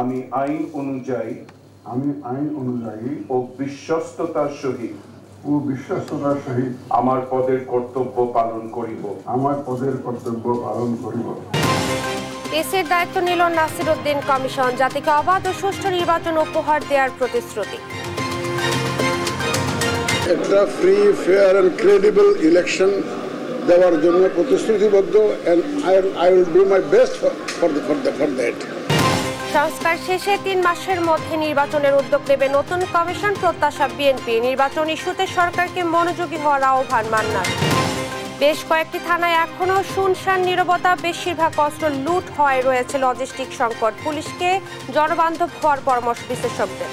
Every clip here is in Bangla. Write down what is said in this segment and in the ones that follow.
আমি আইন অনুযায়ী ও বিশ্বস্ততার সহিত আমার পদের কর্তব্য পালন করিব। দেশের দায়িত্ব নিল নাসির উদ্দিন কমিশন, জাতিকে অবাধ ও সুষ্ঠু নির্বাচন উপহার দেওয়ার প্রতিশ্রুতি। একটা free, fair and credible election দেওয়ার জন্য প্রতিশ্রুতিবদ্ধ, and I will do my best for that. সংস্কার শেষে 3 মাসের মধ্যে নির্বাচনের উদ্যোগ নেবে নতুন কমিশন, প্রত্যাশা বিএনপি। নির্বাচন ইস্যুতে সরকারকে মনোযোগী হওয়ার আহ্বান মান্নার। বেশ কয়েকটি থানায় এখনও শুনশান নীরবতা, বেশিরভাগ অস্ত্র লুট হওয়ায় রয়েছে লজিস্টিক সংকট। পুলিশকে জনবান্ধব হওয়ার পরামর্শ বিশেষজ্ঞদের।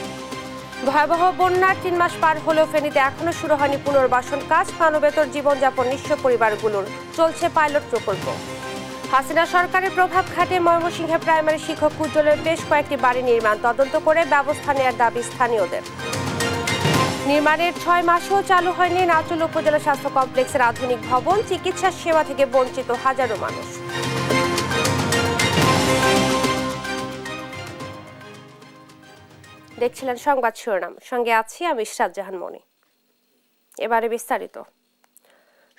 ভয়াবহ বন্যার 3 মাস পার হলেও ফেনীতে এখনো শুরু হয়নি পুনর্বাসন কাজ। মানবেতর জীবনযাপন নিঃস্ব পরিবারগুলোর, চলছে পাইলট প্রকল্প। হাসিনা সরকারের প্রভাব খাটিয়ে ময়মনসিংহে প্রাইমারি শিক্ষক উজ্জ্বলের বেশ কয়েকটি বাড়ি নির্মাণ, তদন্ত করে ব্যবস্থা নেওয়ার দাবি স্থানীয়দের। নির্মাণের 6 মাসেও চালু হয়নি নাচুল উপজেলা স্বাস্থ্য কমপ্লেক্সের আধুনিক ভবন, চিকিৎসা সেবা থেকে বঞ্চিত হাজারো মানুষ। দেখছিলেন সংবাদ শিরোনাম, সঙ্গে আছি আমি ইশরাত জাহান মনি। এবারে বিস্তারিত।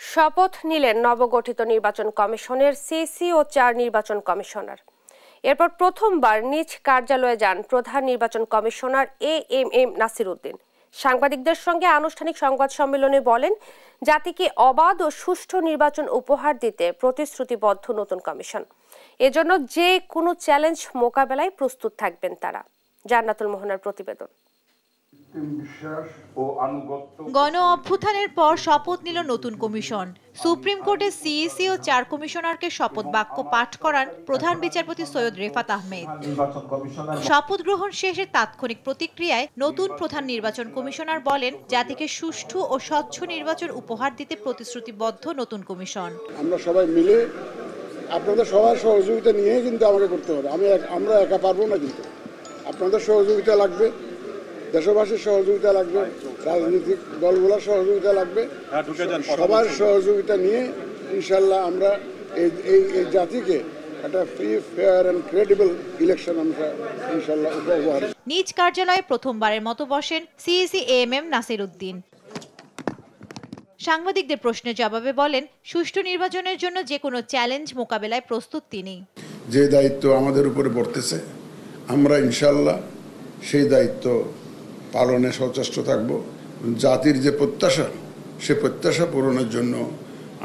শপথ নিলেন নবগঠিত নির্বাচন কমিশনের সিসি ও 4 নির্বাচন কমিশনার। এরপর প্রথমবার নিজ কার্যালয়ে যান প্রধান নির্বাচন কমিশনার এএমএম নাসির উদ্দিন। সাংবাদিকদের সঙ্গে আনুষ্ঠানিক সংবাদ সম্মেলনে বলেন, জাতিকে অবাধ ও সুষ্ঠু নির্বাচন উপহার দিতে প্রতিশ্রুতিবদ্ধ নতুন কমিশন। এজন্য যে কোনো চ্যালেঞ্জ মোকাবেলায় প্রস্তুত থাকবেন তারা। জান্নাতুল মোহনার প্রতিবেদন। গণ অভ্যুত্থানের পর শপথ নিল নতুন কমিশন। সুপ্রিম কোর্টের সিইসি ও 4 কমিশনারকে শপথ বাক্য পাঠ করান প্রধান বিচারপতি সৈয়দ রেফাত আহমেদ। শপথ গ্রহণ শেষে তাৎক্ষণিক প্রতিক্রিয়ায় নতুন প্রধান নির্বাচন কমিশনার বলেন, জাতিকে সুষ্ঠু ও স্বচ্ছ নির্বাচন উপহার দিতে প্রতিশ্রুতিবদ্ধ নতুন কমিশন। আমরা সবাই মিলে আপনাদের সবার সহযোগিতা নিয়ে কিন্তু আমাকে করতে হবে। আমরা একা পারবো না, কিন্তু আপনাদের সহযোগিতা লাগবে, দেশবাসীর সহযোগিতা লাগবে, রাজনৈতিক দলগুলোর সহযোগিতা লাগবে। সবার সহযোগিতা নিয়ে ইনশাল্লাহ আমরা এই জাতিকে একটা free, fair and credible election আমরা ইনশাল্লাহ উপহার। নিজ কার্যালয়ে প্রথমবারের মতো বসেন সিইসি এএমএম নাসির উদ্দিন। সাংবাদিকদের প্রশ্নের জবাবে বলেন, সুষ্ঠু নির্বাচনের জন্য যে কোনো চ্যালেঞ্জ মোকাবেলায় প্রস্তুত তিনি। যে দায়িত্ব আমাদের উপরে পড়তেছে, আমরা ইনশাল্লাহ সেই দায়িত্ব পালনে সচেষ্ট থাকব। জাতির যে প্রত্যাশা, সে প্রত্যাশা পূরণের জন্য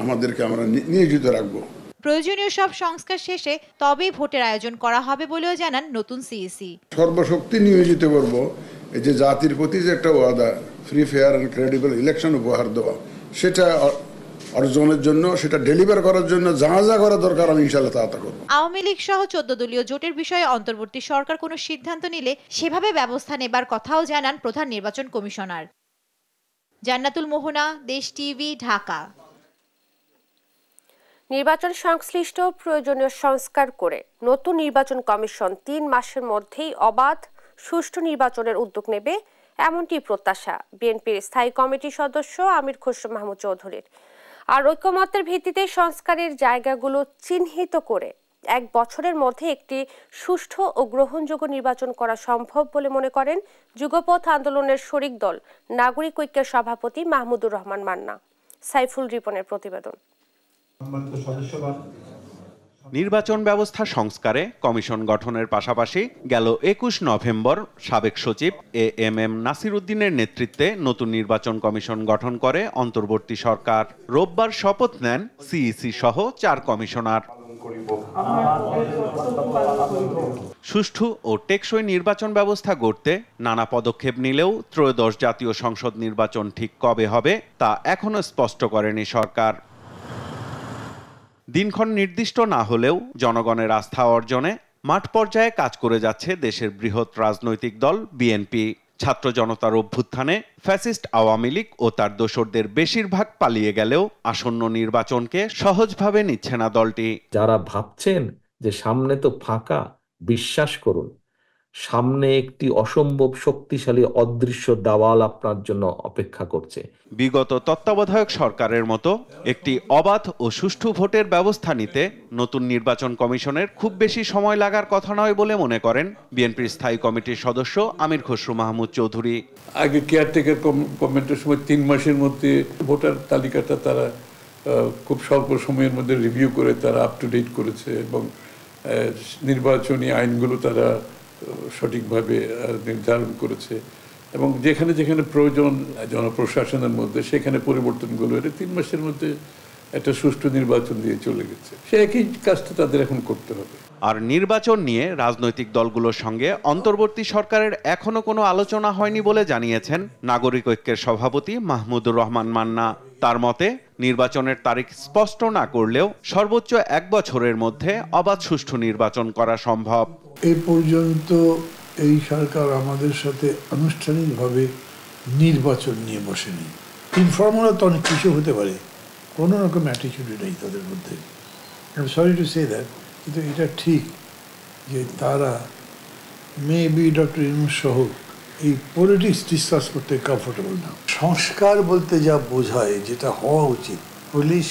আমাদেরকে আমরা নিয়োজিত রাখব। প্রয়োজনীয় সব সংস্কার শেষে তবেই ভোটের আয়োজন করা হবে বলেও জানান নতুন সিইসি। সর্বশক্তি নিয়োজিত করব এই যে জাতির প্রতি যে একটা ওয়াদা, free, fair and credible election উপহার দেওয়া, সেটা অর্জনের জন্য, সেটা ডেলিভার করার জন্য যা যা করা দরকার আমি ইনশাআল্লাহ তা করব। আওয়ামী লীগ সহ 14 দলীয় জোটের বিষয়ে অন্তর্বর্তী সরকার কোনো সিদ্ধান্ত নিলে সেভাবে ব্যবস্থা নেবার কথাও জানান প্রধান নির্বাচন কমিশনার। জান্নাতুল মোহনা, দেশ টিভি, ঢাকা। নির্বাচন সংশ্লিষ্ট প্রয়োজনীয় সংস্কার করে নতুন নির্বাচন কমিশন 3 মাসের মধ্যেই অবাধ সুষ্ঠু নির্বাচনের উদ্যোগ নেবে, এমনটি প্রত্যাশা বিএনপির স্থায়ী কমিটির সদস্য আমির খসরু মাহমুদ চৌধুরীর। আর ঐকমত্যের ভিত্তিতে সংস্কারের জায়গাগুলো চিহ্নিত করে 1 বছরের মধ্যে একটি সুষ্ঠু ও গ্রহণযোগ্য নির্বাচন করা সম্ভব বলে মনে করেন যুগপথ আন্দোলনের শরিক দল নাগরিক ঐক্যের সভাপতি মাহমুদুর রহমান মান্না। সাইফুল রিপনের প্রতিবেদন। নির্বাচন ব্যবস্থা সংস্কারে কমিশন গঠনের পাশাপাশি গেল 21 নভেম্বর সাবেক সচিব এএমএম নাসির উদ্দিনের নেতৃত্বে নতুন নির্বাচন কমিশন গঠন করে অন্তর্বর্তী সরকার। রোববার শপথ নেন সিইসি সহ 4 কমিশনার। সুষ্ঠু ও টেকসই নির্বাচন ব্যবস্থা গড়তে নানা পদক্ষেপ নিলেও ত্রয়োদশ জাতীয় সংসদ নির্বাচন ঠিক কবে হবে তা এখনো স্পষ্ট করেনি সরকার। দিনক্ষণ নির্দিষ্ট না হলেও জনগণের আস্থা অর্জনে মাঠ পর্যায়ে কাজ করে যাচ্ছে দেশের বৃহৎ রাজনৈতিক দল বিএনপি। ছাত্র জনতার অভ্যুত্থানে ফ্যাসিস্ট আওয়ামী লীগ ও তার দোসরদের বেশিরভাগ পালিয়ে গেলেও আসন্ন নির্বাচনকে সহজভাবে নিচ্ছে না দলটি। যারা ভাবছেন যে সামনে তো ফাঁকা, বিশ্বাস করুন, সামনে একটি অসম্ভব শক্তিশালী অদৃশ্য দেওয়াল আপনার জন্য অপেক্ষা করছে। বিগত তত্ত্বাবধায়ক সরকারের মতো একটি অবাধ ও সুষ্ঠু ভোটের ব্যবস্থা নিতে নতুন নির্বাচন কমিশনের খুব বেশি সময় লাগার কথা নয় বলে মনে করেন বিএনপির স্থায়ী কমিটির সদস্য আমির খসরু মাহমুদ চৌধুরী। আগে কেয়ারটেকার গভর্নমেন্টের সময় 3 মাসের মধ্যে ভোটার তালিকাটা তারা খুব স্বল্প সময়ের মধ্যে রিভিউ করে তারা আপ টু ডেট করেছে এবং নির্বাচনী আইনগুলো তারা সঠিকভাবে নির্ধারণ করেছে এবং যেখানে যেখানে প্রয়োজন জনপ্রশাসনের মধ্যে সেখানে পরিবর্তনগুলো এটা 3 মাসের মধ্যে একটা সুষ্ঠু নির্বাচন দিয়ে চলে গেছে। সে একই কাজটা তাদের এখন করতে হবে। আর নির্বাচন নিয়ে রাজনৈতিক দলগুলোর সঙ্গে অন্তর্বর্তী সরকারের এখনো কোনো আলোচনা হয়নি বলে জানিয়েছেন নাগরিক ঐক্যের সভাপতি মাহমুদুর রহমান মান্না। তার মতে নির্বাচনের তারিখ স্পষ্ট না করলেও সর্বোচ্চ 1 বছরের মধ্যে অবাধ সুষ্ঠু নির্বাচন করা সম্ভব। এই পর্যন্ত এই সরকার আমাদের সাথে আনুষ্ঠানিকভাবে নির্বাচন নিয়ে বসেনি। ইনফর্মাল তো অনেক কিছু হতে পারে, কোনো রকম অ্যাটিটিউড নেই তাদের মধ্যে। I am sorry to say that, কিন্তু এটা ঠিক যে তারা মেবি ডক্টর ইউনূস সহ এই পলিটিক্স ডিসকাস করতে কমফোর্টেবল না। সংস্কার বলতে যা বোঝায়, যেটা হওয়া উচিত, পুলিশ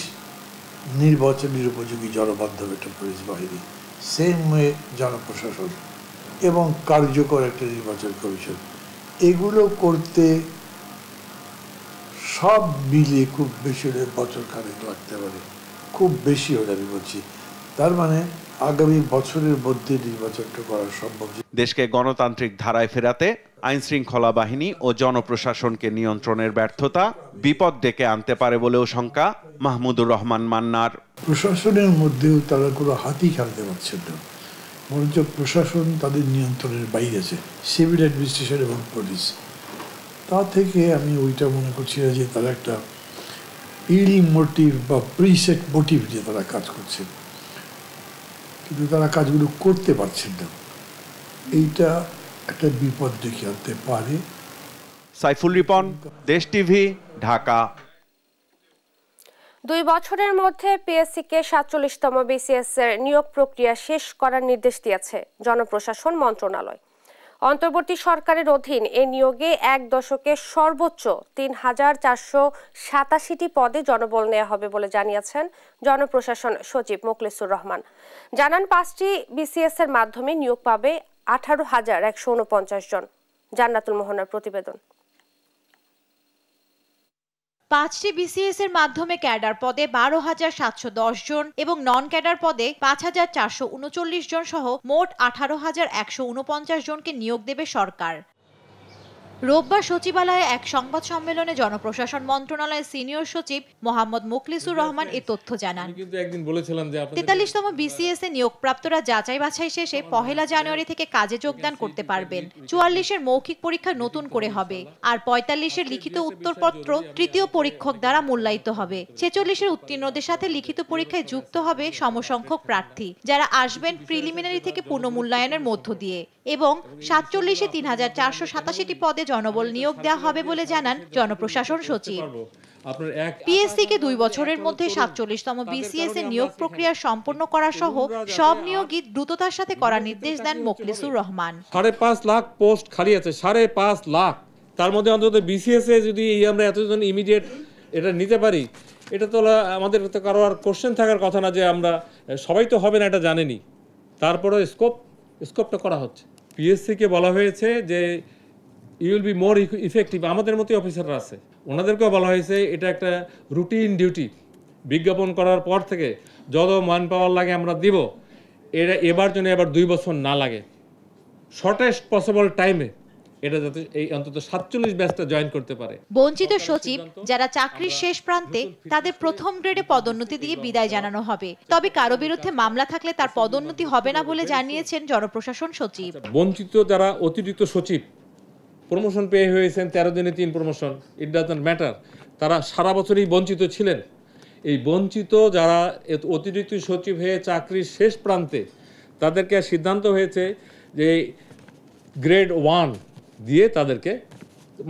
নির্বাচনের উপযোগী জনবান্ধব একটা পুলিশ বাহিনী, সেম ওয়ে জনপ্রশাসন এবং কার্যকর একটা নির্বাচন কমিশন, এগুলো করতে সব মিলিয়ে খুব বেশি হলে বছর খানেক লাগতে পারে, খুব বেশি হলে আমি বলছি। তার মানে আগামী বছরের মধ্যে নির্বাচনটা করা সম্ভব। দেশকে গণতান্ত্রিক ধারায় ফেরাতে আইন শৃঙ্খলা বাহিনী ও জনপ্রশাসনকে নিয়ন্ত্রণের ব্যর্থতা বিপদ ডেকে আনতে পারে বলেও শঙ্কা মাহমুদুর রহমান মান্নার। প্রশাসনের মধ্যেও তারা কোনো হাতই খেলতে পারছেন না, বরঞ্চ প্রশাসন তাদের নিয়ন্ত্রণের বাইরে আছে, সিভিল অ্যাডমিনিস্ট্রেশন এবং পুলিশ। তা থেকে আমি ওইটা মনে করছি না যে তারা একটা ইল মোটিভ বা প্রিসেট মোটিভ দিয়ে তারা কাজ করছেন, কিন্তু তারা কাজগুলো করতে পারছেন না। এইটা একটা বিপদ ডেকে আনতে পারে। সাইফুল রিপন, দেশ টিভি, ঢাকা। 2 বছরের মধ্যে পিএসসিকে 47তম বিসিএস এর নিয়োগ প্রক্রিয়া শেষ করার নির্দেশ দিয়েছে জনপ্রশাসন মন্ত্রণালয়। অন্তর্বর্তী সরকারের অধীন এই নিয়োগে 1 দশকে সর্বোচ্চ 3487টি পদে জনবল নেওয়া হবে বলে জানিয়েছেন জনপ্রশাসন সচিব মোখলেসুর রহমান। জানান 5টি বিসিএস এর মাধ্যমে নিয়োগ পাবে 18,149 জন। জান্নাতুল মোহনার প্রতিবেদন। 5টি বিসিএস এর মাধ্যমে ক্যাডার পদে 12,710 জন এবং নন ক্যাডার পদে 5,439 জন সহ মোট 18,149 জনকে নিয়োগ দেবে সরকার। রোববার সচিবালয়ে এক সংবাদ সম্মেলনে জনপ্রশাসন মন্ত্রণালয়ের সিনিয়র সচিব মোহাম্মদ মোখলেসুর রহমান এ তথ্য জানান। 43তম বিসিএস এ নিয়োগপ্রাপ্তরা যাচাই বাছাই শেষে 1 জানুয়ারি থেকে কাজে যোগদান করতে পারবেন। 44-এর মৌখিক পরীক্ষা নতুন করে হবে, আর 45-এর লিখিত উত্তরপত্র তৃতীয় পরীক্ষক দ্বারা মূল্যায়িত হবে। 46-এর উত্তীর্ণদের সাথে লিখিত পরীক্ষায় যুক্ত হবে সমসংখ্যক প্রার্থী, যারা আসবেন প্রিলিমিনারি থেকে পুনঃমূল্যায়নের মধ্য দিয়ে, এবং 47-এ 3,487টি পদে জনবল নিয়োগ দেওয়া হবে বলে জানান জনপ্রশাসন সচিব। পিএসসিকে 2 বছরের মধ্যে 47তম বিসিএস এর নিয়োগ প্রক্রিয়া সম্পন্ন করা সহ সব নিয়োগই দ্রুততার সাথে করার নির্দেশ দেন মোখলেসুর রহমান। 5.5 লাখ পোস্ট খালি আছে, 5.5 লাখ। তার মধ্যে অন্তত বিসিএস এ যদি আমরা এতজন ইমিডিয়েট এটা নিতে পারি, এটা তো আমাদের তো কারো আর কোশ্চেন থাকার কথা না যে আমরা সবাই তো হবে না, এটা জানেনি। তারপরে স্কোপটা করা হচ্ছে। পিএসসিকে বলা হয়েছে যে you will be more effective. আমাদের মতোই অফিসাররা আছে, ওনাদেরকেও বলা হয়েছে এটা একটা রুটিন ডিউটি। বিজ্ঞাপন করার পর থেকে যত মান পাওয়ার লাগে আমরা দিব, এবার জন্য এবার 2 বছর না লাগে, শর্টেস্ট পসিবল টাইমে এটা যাতে এই অন্তত 47 ব্যাচটা জয়েন করতে পারে। বঞ্চিত সচিব যারা চাকরির শেষ প্রান্তে, তাদের প্রথম গ্রেডে পদোন্নতি দিয়ে বিদায় জানানো হবে। তবে কারো বিরুদ্ধে মামলা থাকলে তার পদোন্নতি হবে না বলে জানিয়েছেন জনপ্রশাসন সচিব। বঞ্চিত যারা অতিরিক্ত সচিব প্রমোশন পেয়ে হয়েছেন 13 দিনে 3 প্রমোশন, ইট ডাজন্ট ম্যাটার, তারা সারা বছরই বঞ্চিত ছিলেন। এই বঞ্চিত যারা অতিরিক্ত সচিব হয়ে চাকরির শেষ প্রান্তে, তাদেরকে সিদ্ধান্ত হয়েছে যে গ্রেড 1 দিয়ে তাদেরকে,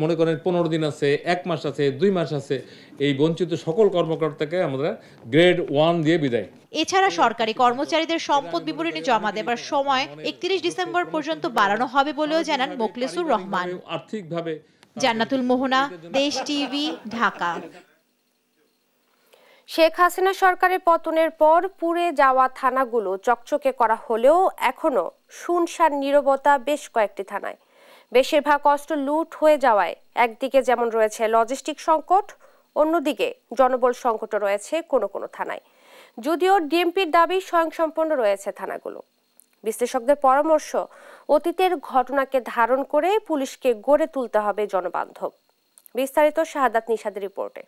মনে করেন 15 দিন আছে, 1 মাস আছে, 2 মাস আছে, এই বঞ্চিত সকল কর্মকর্তাকে আমরা গ্রেড 1 দিয়ে বিদায়। এছাড়া সরকারি কর্মচারীদের সম্পদ বিবরণী জমা দেবার সময় 31 ডিসেম্বর পর্যন্ত বাড়ানো হবে বলেও জানান মোখলেসুর রহমান। আর্থিকভাবে জান্নাতুল মোহনা, দেশ টিভি, ঢাকা। শেখ হাসিনা সরকারের পতনের পর পুড়ে যাওয়া থানাগুলো চকচকে করা হলেও এখনো শুনশান নীরবতা বেশ কয়েকটি থানায়। বেশিরভাগ অস্ত্র লুট হয়ে যাওয়ায় একদিকে যেমন রয়েছে লজিস্টিক সংকট, অন্যদিকে জনবল সংকটও রয়েছে কোনো কোনো থানায়। যদিও ডিএমপির দাবি স্বয়ংসম্পন্ন রয়েছে থানাগুলো। বিশ্লেষকদের পরামর্শ, অতীতের ঘটনাকে ধারণ করে পুলিশকে গড়ে তুলতে হবে জনবান্ধব। বিস্তারিত শাহাদাত নিশাদের রিপোর্টে।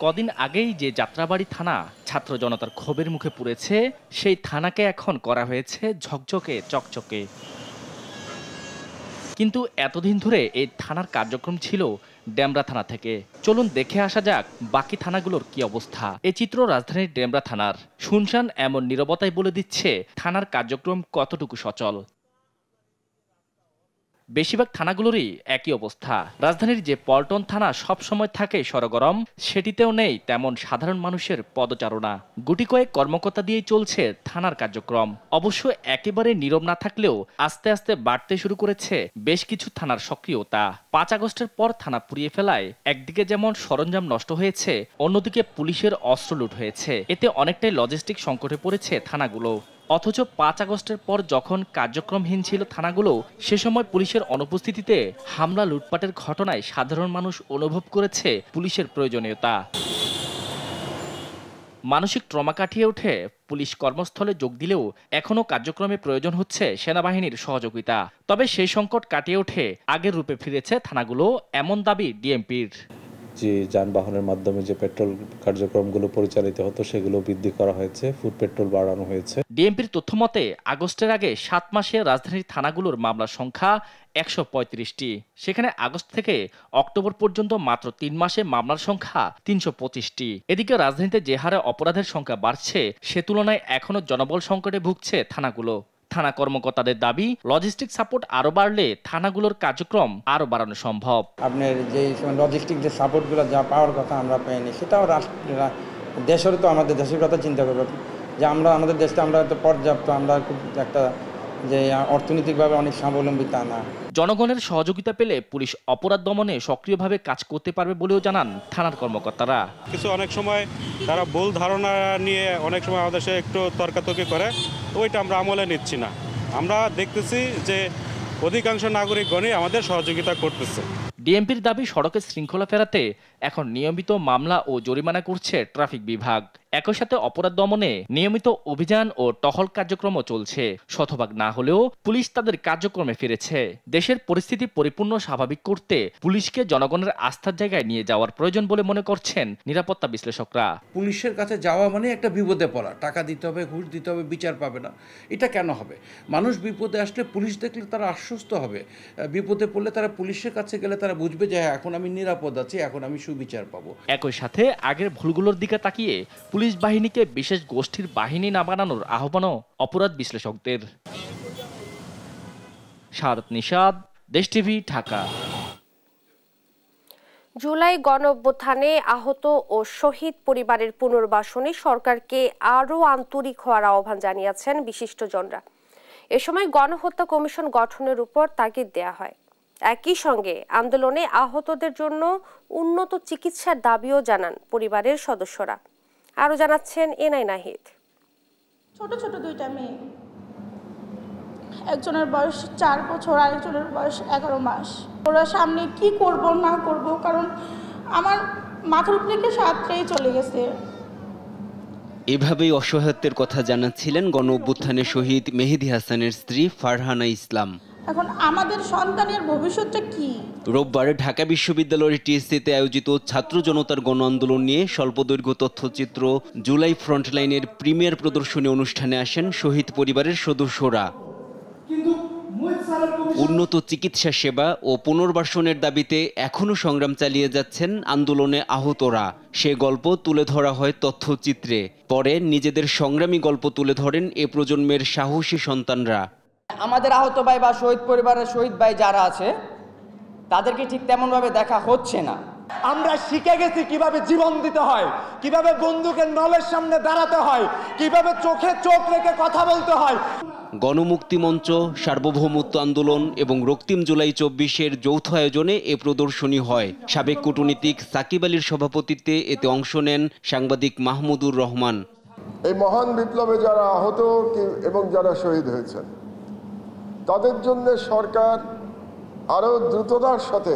কদিন আগেই যে যাত্রাবাড়ি থানা ছাত্র জনতার ক্ষোভের মুখে পুড়েছে, সেই থানাকে এখন করা হয়েছে ঝকঝকে চকচকে। কিন্তু এতদিন ধরে এই থানার কার্যক্রম ছিল ডেমরা থানা থেকে। চলুন দেখে আসা যাক বাকি থানাগুলোর কি অবস্থা। এই চিত্র রাজধানীর ডেমরা থানার। শুনশান এমন নীরবতাই বলে দিচ্ছে থানার কার্যক্রম কতটুকু সচল। বেশিরভাগ থানাগুলোরই একই অবস্থা। রাজধানীর যে পল্টন থানা সব সময় থাকে সরগরম, সেটিতেও নেই তেমন সাধারণ মানুষের পদচারণা। গুটি কয়েক কর্মকর্তা দিয়েই চলছে থানার কার্যক্রম। অবশ্য একেবারে নীরব না থাকলেও আস্তে আস্তে বাড়তে শুরু করেছে বেশ কিছু থানার সক্রিয়তা। 5 আগস্টের পর থানা পুড়িয়ে ফেলায় একদিকে যেমন সরঞ্জাম নষ্ট হয়েছে, অন্যদিকে পুলিশের অস্ত্র লুট হয়েছে। এতে অনেকটাই লজিস্টিক সংকটে পড়েছে থানাগুলো। অথচ 5 আগস্টের পর যখন কার্যক্রমহীন ছিল থানাগুলো, সে সময় পুলিশের অনুপস্থিতিতে হামলা লুটপাটের ঘটনায় সাধারণ মানুষ অনুভব করেছে পুলিশের প্রয়োজনীয়তা। মানসিক ট্রমা কাটিয়ে উঠে পুলিশ কর্মস্থলে যোগ দিলেও এখনও কার্যক্রমে প্রয়োজন হচ্ছে সেনাবাহিনীর সহযোগিতা। তবে সেই সংকট কাটিয়ে উঠে আগের রূপে ফিরেছে থানাগুলো, এমন দাবি ডিএমপির। যে যানবাহনের মাধ্যমে যে পেট্রোল কার্যক্রমগুলো পরিচালিত হতো সেগুলো বৃদ্ধি করা হয়েছে, ফুড পেট্রোল বাড়ানো হয়েছে। ডিএমপির তথ্য মতে আগস্টের আগে 7 মাসে রাজধানীর থানাগুলোর মামলার সংখ্যা 135টি। সেখানে আগস্ট থেকে অক্টোবর পর্যন্ত মাত্র 3 মাসে মামলার সংখ্যা 325টি। এদিকে রাজধানীতে যে হারে অপরাধের সংখ্যা বাড়ছে, সে তুলনায় এখনো জনবল সংকটে ভুগছে থানাগুলো। থানা কর্মকর্তাদের দাবি, লজিস্টিক সাপোর্ট আরো বাড়লে থানাগুলোর কার্যক্রম আরো বাড়ানো সম্ভব। আপনার যে লজিস্টিক যে সাপোর্টগুলো যা পাওয়ার কথা আমরা পাইনি, সেটাও দেশেরও তো আমাদের দেশের কথা চিন্তা করবো যে আমরা আমাদের দেশটা আমরা তো পর্যাপ্ত, আমরা খুব একটা যে অর্থনৈতিকভাবে অনেক স্বাবলম্বী তা না। জনগণের সহযোগিতা পেলে পুলিশ অপরাধ দমনে সক্রিয়ভাবে কাজ করতে পারবে বলেও জানান থানার কর্মকর্তারা। কিছু অনেক সময় তারা ভুল ধারণা নিয়ে অনেক সময় আমাদের সাথে একটু তর্কাতর্কি করে, ওইটা আমরা আমলে নিচ্ছি না। আমরা দেখতেছি যে অধিকাংশ নাগরিকগণই আমাদের সহযোগিতা করতেছে। ডিএমপির দাবি, সড়কে শৃঙ্খলা ফেরাতে এখন নিয়মিত মামলা ও জরিমানা করছে ট্রাফিক বিভাগ। একই সাথে অপরাধ দমনে নিয়মিত অভিযান ও টহল কার্যক্রমও চলছে। শতভাগ না হলেও পুলিশ তাদের কার্যক্রমে ফিরেছে। দেশের পরিস্থিতি পরিপূর্ণ স্বাভাবিক করতে পুলিশকে জনগণের আস্থার জায়গায় নিয়ে যাওয়ার প্রয়োজন বলে মনে করছেন নিরাপত্তা বিশ্লেষকরা। পুলিশের কাছে যাওয়া মানে একটা বিপদে পড়া, টাকা দিতে হবে, ঘুষ দিতে হবে, বিচার পাবে না। এটা কেন হবে? মানুষ বিপদে আসলে পুলিশ দেখলে তারা আশ্বস্ত হবে। বিপদে পড়লে তারা পুলিশের কাছে গেলে তারা বুঝবে যে হ্যাঁ, এখন আমি নিরাপদ আছি, এখন আমি সুবিচার পাবো। একই সাথে আগের ভুলগুলোর দিকে তাকিয়ে পুলিশ বাহিনীকে বিশেষ গোষ্ঠীর বাহিনী না বানানোর আহ্বানও অপরাধ বিশ্লেষকদের। শাহাদাত নিশাদ, দেশ টিভি, ঢাকা। জুলাই গণঅভ্যুত্থানে আহত ও শহীদ পরিবারের পুনর্বাসনে সরকারকে আরও আন্তরিক হওয়ার আহ্বান জানিয়েছেন বিশিষ্টজনরা। এ সময় গণহত্যা কমিশন গঠনের উপর তাগিদ দেয়া হয়। একই সঙ্গে আন্দোলনে আহতদের জন্য উন্নত চিকিৎসার দাবিও জানান পরিবারের সদস্যরা। আরো জানাচ্ছেন এনআই নাহিদ। ছোট ছোট দুইটা মেয়ে, একজনের বয়স 4 বছর, আরেকজনের বয়স 11 মাস। ওরা সামনে কি করব না করব, কারণ আমার মাথার উপরে কি সাতটাই চলে গেছে। এভাবেই অসহায়ত্বের কথা জানাচ্ছিলেন গণঅভ্যুত্থানের শহীদ মেহেদী হাসানের স্ত্রী ফারহানা ইসলাম। এখন আমাদের সন্তানের ভবিষ্যৎটা কি? রোববার ঢাকা বিশ্ববিদ্যালয়ের টিএসসিতে আয়োজিত ছাত্র জনতার গণ আন্দোলন নিয়ে স্বল্পদৈর্ঘ্য তথ্যচিত্র জুলাই ফ্রন্টলাইনের প্রিমিয়ার প্রদর্শনী অনুষ্ঠানে আসেন শহীদ পরিবারের সদস্যরা। উন্নত চিকিৎসা সেবা ও পুনর্বাসনের দাবিতে এখনো সংগ্রাম চালিয়ে যাচ্ছেন আন্দোলনে আহতরা। সে গল্প তুলে ধরা হয় তথ্যচিত্রে। পরে নিজেদের সংগ্রামী গল্প তুলে ধরেন এ প্রজন্মের সাহসী সন্তানরা। আমাদের আহত ভাই বা শহীদ পরিবারের শহীদ ভাই যারা আছে, তাদেরকে ঠিক তেমনভাবে দেখা হচ্ছে না। আমরা শিখে গেছি কিভাবে জীবন দিতে হয়, কিভাবে বন্দুকের নলের সামনে দাঁড়াতে হয়, কিভাবে চোখে চোখ রেখে কথা বলতে হয়। গণমুক্তি মঞ্চ, সার্বভৌমত্ব আন্দোলন এবং রক্তিম জুলাই 24-এর যৌথ আয়োজনে এ প্রদর্শনী হয়। সাবেক কূটনীতিক সাকিব আলীর সভাপতিত্বে এতে অংশ নেন সাংবাদিক মাহমুদুর রহমান। এই মহান বিপ্লবে যারা আহত এবং যারা শহীদ হয়েছেন তাদের জন্য সরকার আরো দ্রুততার সাথে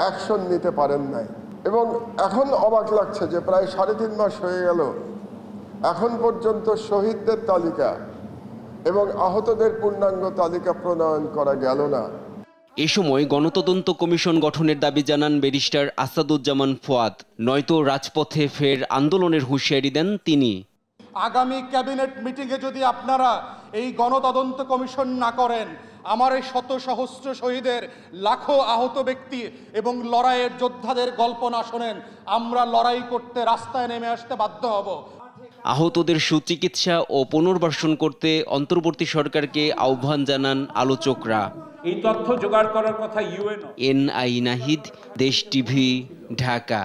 অ্যাকশন নিতে পারেন নাই, এবং এখন অবাক লাগছে যে প্রায় 3.5 মাস হয়ে গেল এখন পর্যন্ত শহীদদের তালিকা এবং আহতদের পূর্ণাঙ্গ তালিকা প্রণয়ন করা গেল না। এ সময় গণতদন্ত কমিশন গঠনের দাবি জানান ব্যারিস্টার আসাদুজ্জামান ফুয়াদ। নয়তো রাজপথে ফের আন্দোলনের হুঁশিয়ারি দেন তিনি। আগামী ক্যাবিনেট মিটিংয়ে যদি আপনারা এই গণতদন্ত কমিশন না করেন, আমার এই শত সহস্র শহীদের, লাখো আহত ব্যক্তি এবং লড়াইয়ের যোদ্ধাদের গল্প না শোনেন, আমরা লড়াই করতে রাস্তায় নেমে আসতে বাধ্য হব। আহতদের সুচিকিৎসা ও পুনর্বাসন করতে অন্তর্বর্তী সরকারকে আহ্বান জানান আলোচকরা। এই তথ্য জোগাড় করার কথা ইউএনও। এনআই নাহিদ, দেশ টিভি, ঢাকা।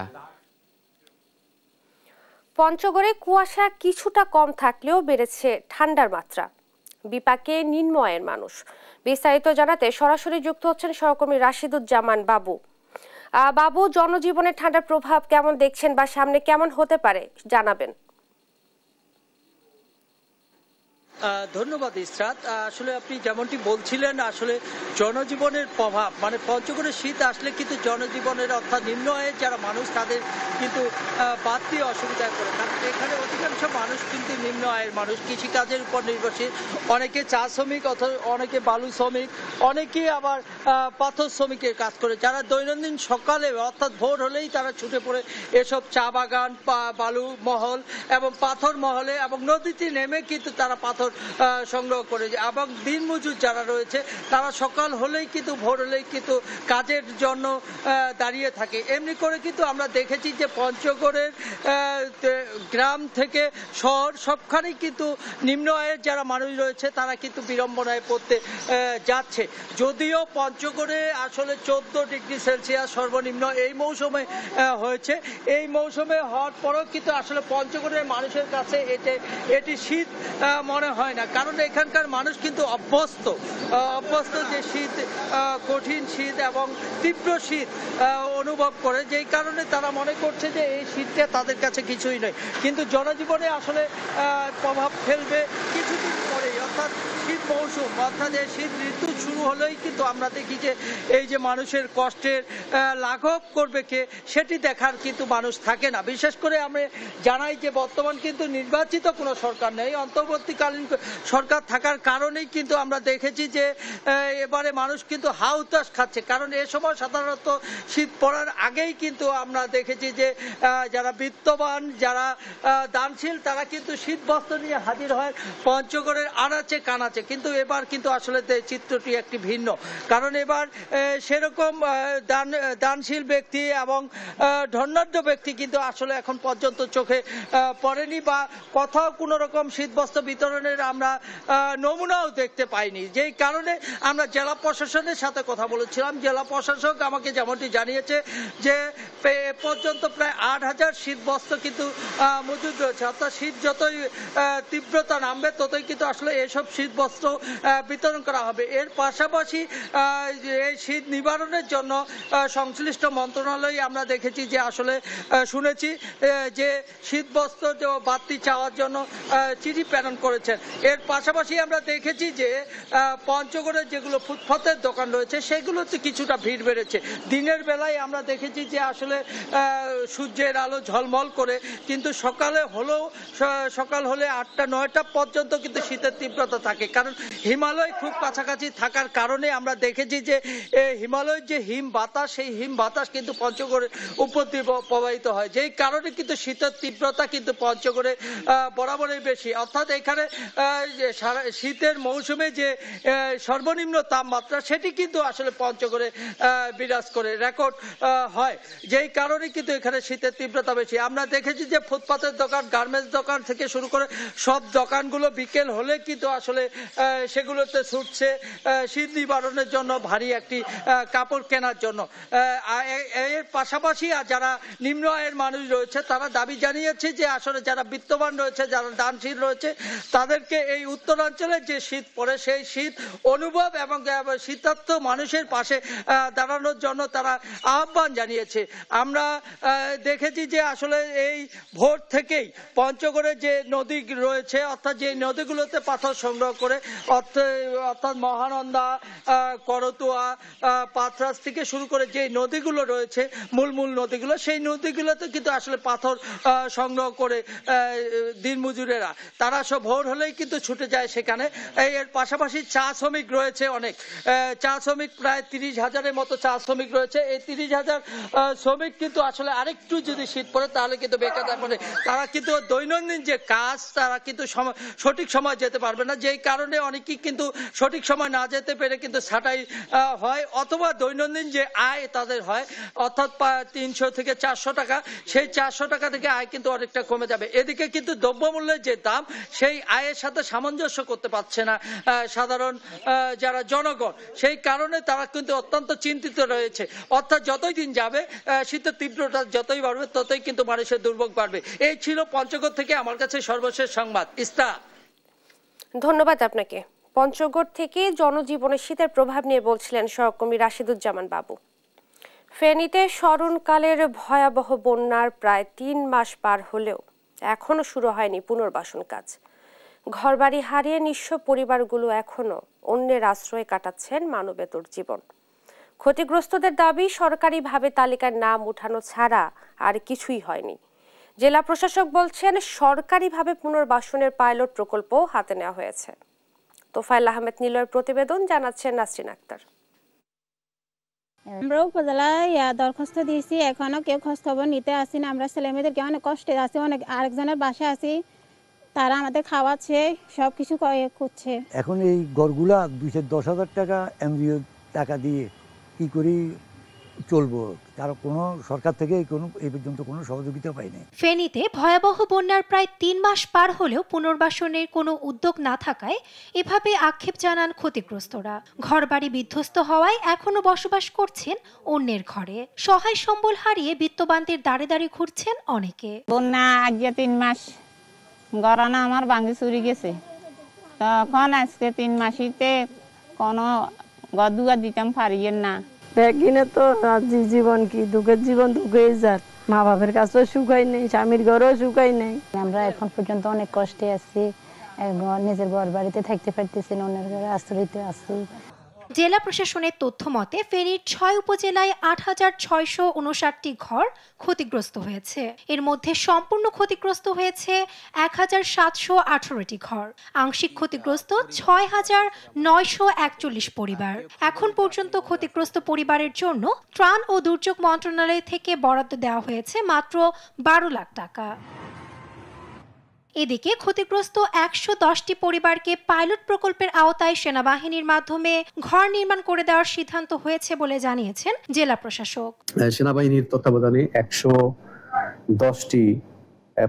পঞ্চগড়ে কুয়াশা কিছুটা কম থাকলেও বেড়েছে ঠান্ডার মাত্রা। বিপাকে নিম্ন আয়ের মানুষ। বিস্তারিত জানাতে সরাসরি যুক্ত হচ্ছেন সহকর্মী রাশিদুজ্জামান বাবু। বাবু, জনজীবনে ঠান্ডার প্রভাব কেমন দেখছেন বা সামনে কেমন হতে পারে জানাবেন। ধন্যবাদ ইসরাত। আসলে আপনি যেমনটি বলছিলেন, আসলে জনজীবনের প্রভাব মানে পঞ্চগড়ে শীত আসলে কিন্তু জনজীবনের অর্থাৎ নিম্ন আয়ের যারা মানুষ তাদের কিন্তু বাড়তি অসুবিধায় পড়ে। কারণ এখানে অধিকাংশ মানুষ কিন্তু নিম্ন আয়ের মানুষ, কৃষিকাজের উপর নির্ভরশীল। অনেকে চা শ্রমিক, অনেকে বালু শ্রমিক, অনেকে আবার পাথর শ্রমিকের কাজ করে, যারা দৈনন্দিন সকালে অর্থাৎ ভোর হলেই তারা ছুটে পড়ে এসব চা বাগান, বালু মহল এবং পাথর মহলে এবং নদীতে নেমে কিন্তু তারা পাথর সংগ্রহ করে। এবং দিনমজুর যারা রয়েছে তারা সকাল হলেই কিন্তু ভোর হলেই কিন্তু কাজের জন্য দাঁড়িয়ে থাকে। এমনি করে কিন্তু আমরা দেখেছি যে পঞ্চগড়ের গ্রাম থেকে শহর সবখানেই কিন্তু নিম্ন আয়ের যারা মানুষ রয়েছে তারা কিন্তু বিড়ম্বনায় পড়তে যাচ্ছে। যদিও পঞ্চগড়ে আসলে 14 ডিগ্রি সেলসিয়াস সর্বনিম্ন এই মৌসুমে হয়েছে, এই মৌসুমে হওয়ার পরেও কিন্তু আসলে পঞ্চগড়ের মানুষের কাছে এটি শীত মনে হয় না। কারণ এখানকার মানুষ কিন্তু অভ্যস্ত যে শীত, কঠিন শীত এবং তীব্র শীত অনুভব করে, যেই কারণে তারা মনে করছে যে এই শীতটা তাদের কাছে কিছুই নয়। কিন্তু জনজীবনে আসলে প্রভাব ফেলবে কিছুদিন পরে, অর্থাৎ শীত মৌসুম, অর্থাৎ এই শীত ঋতু শুরু হলেই কিন্তু আমরা দেখি যে এই যে মানুষের কষ্টের লাঘব করবে কে সেটি দেখার কিন্তু মানুষ থাকে না। বিশেষ করে আমরা জানাই যে বর্তমান কিন্তু নির্বাচিত কোনো সরকার নেই, অন্তর্বর্তীকালীন সরকার থাকার কারণেই কিন্তু আমরা দেখেছি যে এবারে মানুষ কিন্তু হাউতাশ খাচ্ছে। কারণ এ সময় সাধারণত শীত পড়ার আগেই কিন্তু আমরা দেখেছি যে যারা বিত্তবান, যারা দানশীল তারা কিন্তু শীত বস্ত্র নিয়ে হাজির হয় পঞ্চগড়ের আনাচে কানাচে। কিন্তু এবার কিন্তু আসলে চিত্রটি একটি ভিন্ন, কারণ এবার সেরকম দানশীল ব্যক্তি এবং ধনাঢ্য ব্যক্তি কিন্তু আসলে এখন পর্যন্ত চোখে পড়েনি বা কোথাও কোনো রকম শীতবস্ত্র বিতরণের আমরা নমুনাও দেখতে পাইনি। যেই কারণে আমরা জেলা প্রশাসনের সাথে কথা বলেছিলাম। জেলা প্রশাসক আমাকে যেমনটি জানিয়েছে যে পর্যন্ত প্রায় 8000 শীতবস্ত্র কিন্তু মজুদ রয়েছে, অর্থাৎ শীত যতই তীব্রতা নামবে ততই কিন্তু আসলে এসব শীতবস্ত্র বিতরণ করা হবে। এর পাশাপাশি এই শীত নিবারণের জন্য সংশ্লিষ্ট মন্ত্রণালয় আমরা দেখেছি যে আসলে শুনেছি যে শীতবস্ত্র বাড়তি চাওয়ার জন্য চিঠি প্রেরণ করেছেন। এর পাশাপাশি আমরা দেখেছি যে পঞ্চগড়ের যেগুলো ফুটপাতের দোকান রয়েছে সেগুলোতে কিছুটা ভিড় বেড়েছে। দিনের বেলায় আমরা দেখেছি যে আসলে সূর্যের আলো ঝলমল করে, কিন্তু সকাল হলে 8টা-9টা পর্যন্ত কিন্তু শীতের তীব্রতা থাকে। কারণ হিমালয় খুব কাছাকাছি থাকার কারণে আমরা দেখেছি যে হিমালয়ের যে হিম বাতাস, সেই হিম বাতাস কিন্তু পঞ্চগড়ের উপর দিয়ে প্রবাহিত হয়, যেই কারণে কিন্তু শীতের তীব্রতা কিন্তু পঞ্চগড়ে বরাবরই বেশি। অর্থাৎ এখানে শীতের মৌসুমে যে সর্বনিম্ন তাপমাত্রা সেটি কিন্তু আসলে পঞ্চগড়ে বিরাজ করে রেকর্ড হয়, যেই কারণে কিন্তু এখানে শীতের তীব্রতা বেশি। আমরা দেখেছি যে ফুটপাতের দোকান, গার্মেন্টস দোকান থেকে শুরু করে সব দোকানগুলো বিকেল হলে কিন্তু আসলে সেগুলোতে ছুটছে শীত নিবারণের জন্য ভারী একটি কাপড় কেনার জন্য। এর পাশাপাশি যারা নিম্ন আয়ের মানুষ রয়েছে তারা দাবি জানিয়েছে যে আসলে যারা বিত্তবান রয়েছে, যারা দানশীল রয়েছে, তাদেরকে এই উত্তরাঞ্চলে যে শীত পড়ে সেই শীত অনুভব এবং শীতার্ত মানুষের পাশে দাঁড়ানোর জন্য তারা আহ্বান জানিয়েছে। আমরা দেখেছি যে আসলে এই ভোর থেকেই পঞ্চগড়ে যে নদী রয়েছে, অর্থাৎ যে নদীগুলোতে পাথর সংগ্রহ করে অর্থাৎ মহানন্দা, করতোয়া, পাথরাজ থেকে শুরু করে যে নদীগুলো রয়েছে মূল নদীগুলো, সেই নদীগুলোতে কিন্তু আসলে পাথর সংগ্রহ করে দিনমজুরেরা তারা সব ভোর হলেই কিন্তু ছুটে যায় সেখানে। এর পাশাপাশি চা শ্রমিক রয়েছে অনেক, চা শ্রমিক প্রায় 30,000-এর মতো চা শ্রমিক রয়েছে। এই 30,000 শ্রমিক কিন্তু আসলে আরেকটু যদি শীত পড়ে তাহলে কিন্তু বেকার পড়ে, তারা কিন্তু দৈনন্দিন যে কাজ তারা কিন্তু সঠিক সময় যেতে পারবে না, যেই কারণে অনেকেই কিন্তু সঠিক সময় না যেতে পেরে কিন্তু ছাঁটাই হয়, অথবা দৈনন্দিন যে আয় তাদের হয় অর্থাৎ 300 থেকে 400 টাকা, সেই 400 টাকা থেকে আয় কিন্তু অনেকটা কমে যাবে। এদিকে কিন্তু দ্রব্যমূল্যের যে দাম সেই আয়ের সাথে সামঞ্জস্য করতে পারছে না সাধারণ যারা জনগণ, সেই কারণে তারা কিন্তু অত্যন্ত চিন্তিত রয়েছে। অর্থাৎ যতই দিন যাবে শীতের তীব্রতা যতই বাড়বে ততই কিন্তু মানুষের দুর্ভোগ বাড়বে। এই ছিল পঞ্চগড় থেকে আমার কাছে সর্বশেষ সংবাদ। ইস্তা, ধন্যবাদ আপনাকে। পঞ্চগড় থেকে জনজীবনে শীতের প্রভাব নিয়ে বলছিলেন সহকর্মী রাশিদুজ্জামান বাবু। ফেনীতে স্মরণকালের ভয়াবহ বন্যার প্রায় 3 মাস পার হলেও এখনো শুরু হয়নি পুনর্বাসন কাজ। ঘরবাড়ি হারিয়ে নিঃস্ব পরিবারগুলো এখনো অন্যের আশ্রয়ে কাটাচ্ছেন মানবেতর জীবন। ক্ষতিগ্রস্তদের দাবি সরকারিভাবে তালিকার নাম উঠানো ছাড়া আর কিছুই হয়নি। জেলা প্রশাসক বলছেন সরকারিভাবে পুনর্বাসনের পাইলট প্রকল্প হাতে নেওয়া হয়েছে। তোফায়েল আহমেদ নিলয়ের প্রতিবেদন, জানাচ্ছেন নাসরিন আক্তার। আমরা উপজেলায় দরখাস্ত দিয়েছি, এখনো কেউ খোঁজ খবর নিতে আসি না। আমরা ছেলে মেয়েদেরকে অনেক কষ্টে আছি, অনেক আরেকজনের বাসায় আছি, তারা আমাদের খাওয়াচ্ছে, সবকিছু করছে। এখন এই ঘরগুলা 210,000 টাকা এমবিও টাকা দিয়ে কি করি চলবো, তার কোনো সরকার থেকে এই পর্যন্ত কোনো সহযোগিতা পাইনি। ফেনীতে ভয়াবহ বন্যার প্রায় 3 মাস পার হলেও পুনর্বাসনের কোনো উদ্যোগ না থাকায় এভাবে আক্ষেপ জানান ক্ষতিগ্রস্তরা। ঘরবাড়ি বিধ্বস্ত হওয়ায় এখনো বসবাস করছেন অন্যের ঘরে। সহায় সম্বল হারিয়ে বিত্তবানদের দাঁড়ে দাঁড়িয়ে ঘুরছেন অনেকে। বন্যা আগে 3 মাস গড়ানা আমার ভাঙি চুরি গেছে, তখন আজকে 3 মাসিতে কোনো গদুয়া দিতাম পারিয়েন না। ব্যাগিনে তো জীবন কি দুঃখের জীবন দুঃখেই যার, মা বাবার কাছেও সুখাই নেই, স্বামীর ঘরেও সুখাই নেই। আমরা এখন পর্যন্ত অনেক কষ্টে আছি, নিজের ঘর বাড়িতে থাকতে পারতেছি না, অন্যের ঘরে আশ্রয়িত আছি। জেলা প্রশাসনের তথ্য মতে ফেনীর 6 উপজেলায় 8,659টি ঘর ক্ষতিগ্রস্ত হয়েছে। এর মধ্যে সম্পূর্ণ ক্ষতিগ্রস্ত হয়েছে 1,718টি ঘর। আংশিক ক্ষতিগ্রস্ত 6,941 পরিবার। এখন পর্যন্ত ক্ষতিগ্রস্ত পরিবারের জন্য ত্রাণ ও দুর্যোগ মন্ত্রণালয় থেকে বরাদ্দ দেওয়া হয়েছে মাত্র 12 লাখ টাকা। এদিকে ক্ষতিগ্রস্ত 110টি পরিবারকে পাইলট প্রকল্পের আওতায় সেনাবাহিনীর মাধ্যমে ঘর নির্মাণ করে দেওয়ার সিদ্ধান্ত হয়েছে বলে জানিয়েছেন জেলা প্রশাসক। সেনাবাহিনীর তত্ত্বাবধানে 110টি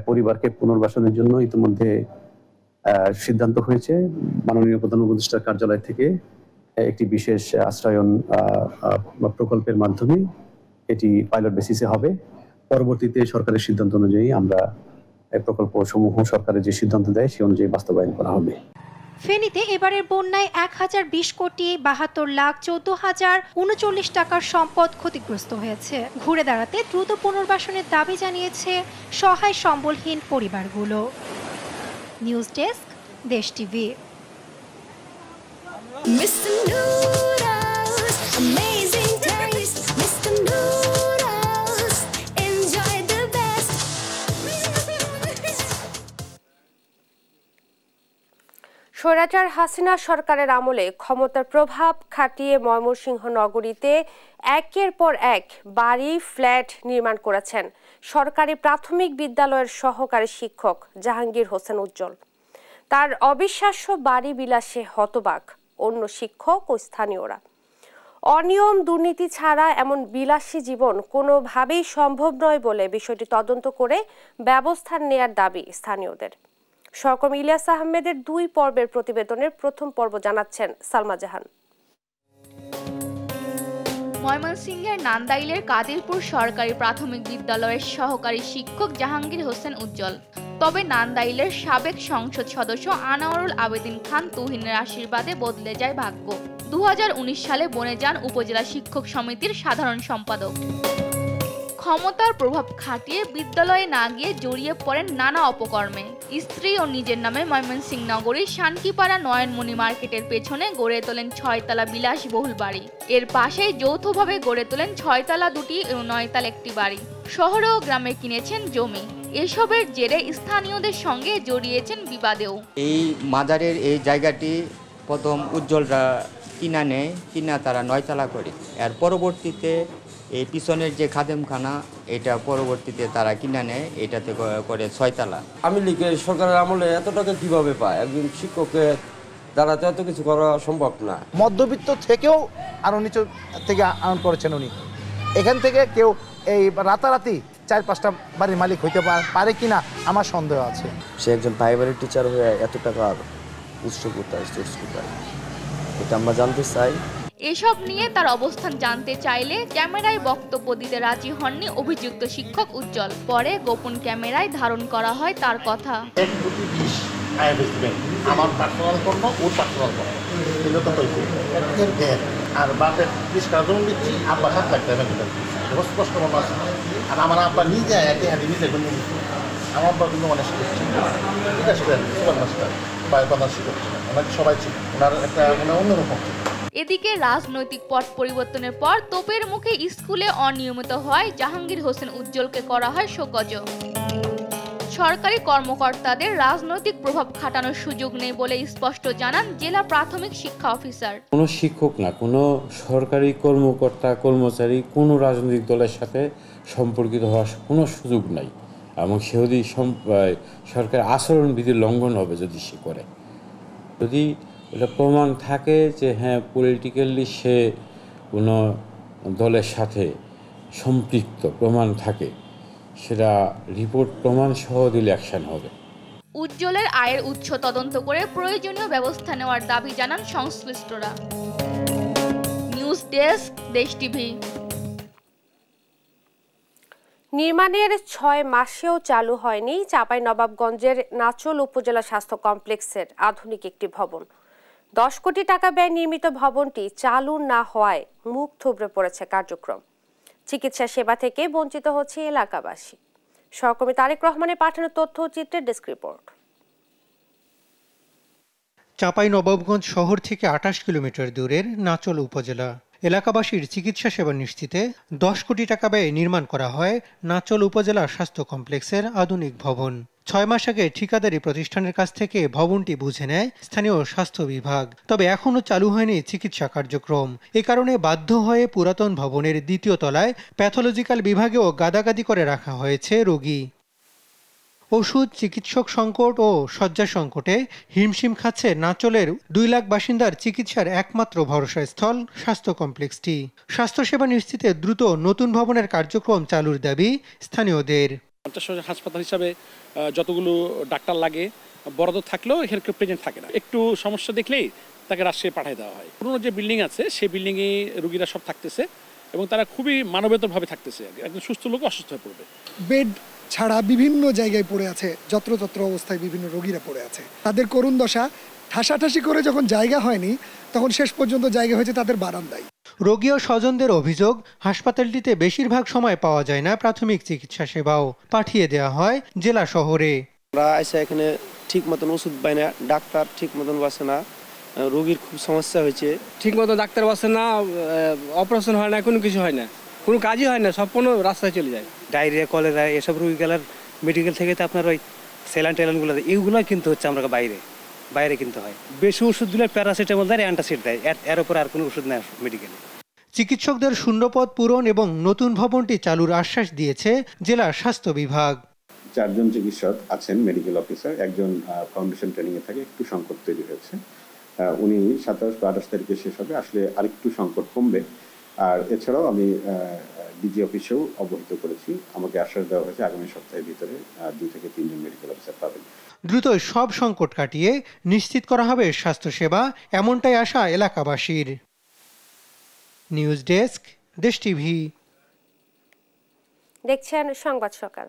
পরিবারকে পুনর্বাসনের জন্য ইতিমধ্যে সিদ্ধান্ত হয়েছে। মাননীয় প্রধান উপদেষ্টার কার্যালয় থেকে একটি বিশেষ আশ্রয়ন প্রকল্পের মাধ্যমে এটি পাইলট বেসিসে হবে। পরবর্তীতে সরকারের সিদ্ধান্ত অনুযায়ী আমরা এই প্রকল্প সমূহ সরকারের যে সিদ্ধান্ত দেয় সেই অনুযায়ী বাস্তবায়ন করা হবে। ফেনীতে এবারের বন্যায় 1,020,14,039 টাকার সম্পদ ক্ষতিগ্রস্ত হয়েছে। ঘুরে দাঁড়াতে দ্রুত পুনর্বাসনের দাবি জানিয়েছে সহায় সম্বলহীন পরিবারগুলো। নিউজ ডেস্ক, দেশ টিভি। স্বৈরাচার হাসিনা সরকারের আমলে ক্ষমতার প্রভাব খাটিয়ে ময়মনসিংহ নগরীতে একের পর এক বাড়ি, ফ্ল্যাট নির্মাণ করেছেন সরকারি প্রাথমিক বিদ্যালয়ের সহকারী শিক্ষক জাহাঙ্গীর হোসেন উজ্জ্বল। তার অবিশ্বাস্য বাড়ি বিলাসে হতবাক অন্য শিক্ষক ও স্থানীয়রা। অনিয়ম দুর্নীতি ছাড়া এমন বিলাসী জীবন কোনোভাবেই সম্ভব নয় বলে বিষয়টি তদন্ত করে ব্যবস্থা নেয়ার দাবি স্থানীয়দের। সহকর্মী ইলিয়াস আহমেদের 2 পর্বের প্রতিবেদনের প্রথম পর্ব জানাচ্ছেন সালমা জাহান। ময়মনসিংহের নান্দাইলের কাদিরপুর সরকারি প্রাথমিক বিদ্যালয়ের সহকারী শিক্ষক জাহাঙ্গীর হোসেন উজ্জ্বল। তবে নান্দাইলের সাবেক সংসদ সদস্য আনোয়ারুল আবেদিন খান তুহিনের আশীর্বাদে বদলে যায় ভাগ্য। 2019 সালে বনে যান উপজেলা শিক্ষক সমিতির সাধারণ সম্পাদক। ক্ষমতার প্রভাব খাটিয়ে বিদ্যালয়ে না গিয়ে জড়িয়ে পড়েন নানা অপকর্মে। স্ত্রী ও নিজের নামে ময়মনসিংহ নগরীর শানকিপাড়া নয়নমণি মার্কেটের পেছনে গড়ে তোলেন 6তলা বিলাসবহুল বাড়ি। এর পাশেই যৌথভাবে গড়ে তোলেন 6তলা 2টি ও 9তলা 1টি বাড়ি। শহরে ও গ্রামে কিনেছেন জমি। এসবের জেরে স্থানীয়দের সঙ্গে জড়িয়েছেন বিবাদেও। এই মাজারের এই জায়গাটি প্রথম উজ্জ্বলরা কিনা নেয়, কিনা তারা 9তলা করে। এর পরবর্তীতে এই পিছনের যে খাদেমখানা এটা পরবর্তীতে তারা কিনা নেয়, এটাতে করে 6তলা। আমি লীগের সরকারের আমলে এত টাকা কিভাবে পায়? একজন শিক্ষকের দ্বারা তো এত কিছু করা সম্ভব না। মধ্যবিত্ত থেকেও আরো নিচু থেকে আর্ন করেছেন উনি। এখান থেকে কেউ এই রাতারাতি 4-5টা বাড়ির মালিক হইতে পারে কিনা আমার সন্দেহ আছে। সে একজন প্রাইমারি টিচার হয়ে এত টাকা উৎস কোথায়, সোর্স কোথায়, এটা আমরা জানতে চাই। এসব নিয়ে তার অবস্থান জানতে চাইলে ক্যামেরায় বক্তব্য দিতে রাজি হননি অভিযুক্ত শিক্ষক উজ্জ্বল। পরে গোপন ক্যামেরায় ধারণ করা হয় তার কথা। আমার পার্সোনাল পণ্য ওর পার্সোনাল পণ্য এগুলো তো হয়েছে আর বাপের 20 টাকা জমি দিচ্ছি, আব্বা 7 লাখ টাকা স্পষ্ট মনে আছে। আর আমার আব্বা নিজে একে হাতে নিজে জমি দিচ্ছে। আমার আব্বা কিন্তু অনেক শিখছে, ঠিক আছে, সুপার মাস্টার বায়োপাদার শিখছে, ওনাকে সবাই ছিল, ওনার একটা মানে অন্যরকম। এদিকে রাজনৈতিক পট পরিবর্তনের পর তোপের মুখে স্কুলে অনিয়মিত হওয়ায় জাহাঙ্গীর হোসেন উজ্জ্বলকে করা হয় শোকজ। সরকারি কর্মকর্তাদের রাজনৈতিক প্রভাব খাটানোর সুযোগ নেই বলে স্পষ্ট জানান জেলা প্রাথমিক শিক্ষা অফিসার। কোনো শিক্ষক না, কোনো সরকারি কর্মকর্তা কর্মচারী কোনো রাজনৈতিক দলের সাথে সম্পর্কিত হওয়ার কোনো সুযোগ নাই। এবং সে যদি সরকার আচরণবিধির লঙ্ঘন হবে যদি সে করে, যদি এটা প্রমাণ থাকে যে হ্যাঁ পলিটিক্যালি সে কোনো দলের সাথে সম্পৃক্ত প্রমাণ থাকে, সেটা রিপোর্ট প্রমাণ সহ দিলে অ্যাকশন হবে। উজ্জ্বলের আয়ের উৎস তদন্ত করে প্রয়োজনীয় ব্যবস্থা নেওয়ার দাবি জানান সংশ্লিষ্টরা। নিউজ ডেস্ক, দেশ টিভি। নির্মাণের 6 মাসেও চালু হয়নি চাঁপাইনবাবগঞ্জের নাচল উপজেলা স্বাস্থ্য কমপ্লেক্সের আধুনিক একটি ভবন। 10 কোটি টাকা ব্যয়ে নির্মিত ভবনটি চালু না হওয়ায় মুখ থুবড়ে পড়েছে কার্যক্রম। চিকিৎসা সেবা থেকে বঞ্চিত হচ্ছে এলাকাবাসী। সহকর্মী তারেক রহমানের পাঠানো তথ্য চিত্রের ডেস্ক রিপোর্ট। চাঁপাইনবাবগঞ্জ শহর থেকে 28 কিলোমিটার দূরের নাচল উপজেলা। এলাকাবাসীর চিকিৎসা সেবা নিশ্চিতে 10 কোটি টাকা ব্যয়ে নির্মাণ করা হয় নাচল উপজেলা স্বাস্থ্য কমপ্লেক্সের আধুনিক ভবন। 6 মাস আগে ঠিকাদারি প্রতিষ্ঠানের কাছ থেকে ভবনটি বুঝে নেয় স্থানীয় স্বাস্থ্য বিভাগ। তবে এখনও চালু হয়নি চিকিৎসা কার্যক্রম। এ কারণে বাধ্য হয়ে পুরাতন ভবনের 2য় তলায় প্যাথোলজিক্যাল বিভাগেও গাদাগাদি করে রাখা হয়েছে রোগী। ওষুধ, চিকিৎসক সংকট ও শয্যা সংকটে হিমশিম খাচ্ছে নাচলের 2 লাখ বাসিন্দার চিকিৎসার একমাত্র ভরসাস্থল স্বাস্থ্য কমপ্লেক্সটি। স্বাস্থ্যসেবা নিশ্চিতে দ্রুত নতুন ভবনের কার্যক্রম চালুর দাবি স্থানীয়দের। হাসপাতাল হিসাবে যতগুলো ডাক্তার লাগে বরাদ্দ থাকলেও এখানে কেউ প্রেজেন্ট থাকে না। একটু সমস্যা দেখলেই তাকে রাজশাহী পাঠিয়ে দেওয়া হয়। পুরোনো যে বিল্ডিং আছে সেই বিল্ডিংয়ে রোগীরা সব থাকতেছে এবং তারা খুবই মানবেতরভাবে থাকতেছে। একজন সুস্থ লোক অসুস্থ হয়ে পড়বে। বেড ছাড়া বিভিন্ন জায়গায় পড়ে আছে, যত্রতত্র অবস্থায় বিভিন্ন রোগীরা পড়ে আছে। তাদের করুণ দশা, ঠাসাঠাসি করে যখন জায়গা হয়নি তখন শেষ পর্যন্ত জায়গা হয়েছে তাদের বারান্দায়। রোগী ও স্বজনদের অভিযোগ, হাসপাতালটিতে বেশিরভাগ সময় পাওয়া যায় না প্রাথমিক চিকিৎসা সেবাও, পাঠিয়ে দেওয়া হয় জেলা শহরে। আমরা এসে এখানে ঠিক মতন ওষুধ পাই না, ডাক্তার ঠিক মতন বসে না, রোগীর খুব সমস্যা হয়েছে। ঠিক মতো ডাক্তার বসে না, অপারেশন হয় না, কোনো কিছু হয় না, কোনো কাজই হয় না, সব কোনো রাস্তায় চলে যায়। ডায়রিয়া, কলেরা এসব রোগীগুলার মেডিকেল থেকে তো আপনার ওই স্যালাইন টেলাইনগুলো এইগুলো কিন্তু হচ্ছে আমরা বাইরে কিনতে হয়। বেশি ওষুধ দিলে প্যারাসিটামল দেয়, অ্যান্টাসিড দেয়, এর উপর আর কোনো ওষুধ নেই মেডিকেলে। চিকিৎসকদের শূন্যপদ পূরণ এবং নতুন ভবনটি চালুর আশ্বাস দিয়েছে জেলা স্বাস্থ্য বিভাগ। 4জন চিকিৎসক আছেন মেডিকেল অফিসার, একজন ফাউন্ডেশন ট্রেনিংয়ে থাকে, একটু সংকট তৈরি হয়েছে। উনি 27 বা 28 তারিখে শেষ হবে, আসলে আরেকটু সংকট কমবে। আর এছাড়াও আমি ডিজি অফিসেও অবহিত করেছি, আমাকে আশ্বাস দেওয়া হয়েছে আগামী সপ্তাহের ভিতরে 2 থেকে 3 জন মেডিকেল অফিসার পাবেন। দ্রুত সব সংকট কাটিয়ে নিশ্চিত করা হবে স্বাস্থ্যসেবা, এমনটাই আশা এলাকাবাসীর। নিউজ ডেস্ক, দেশ টিভি। দেখছেন সংবাদ সকাল।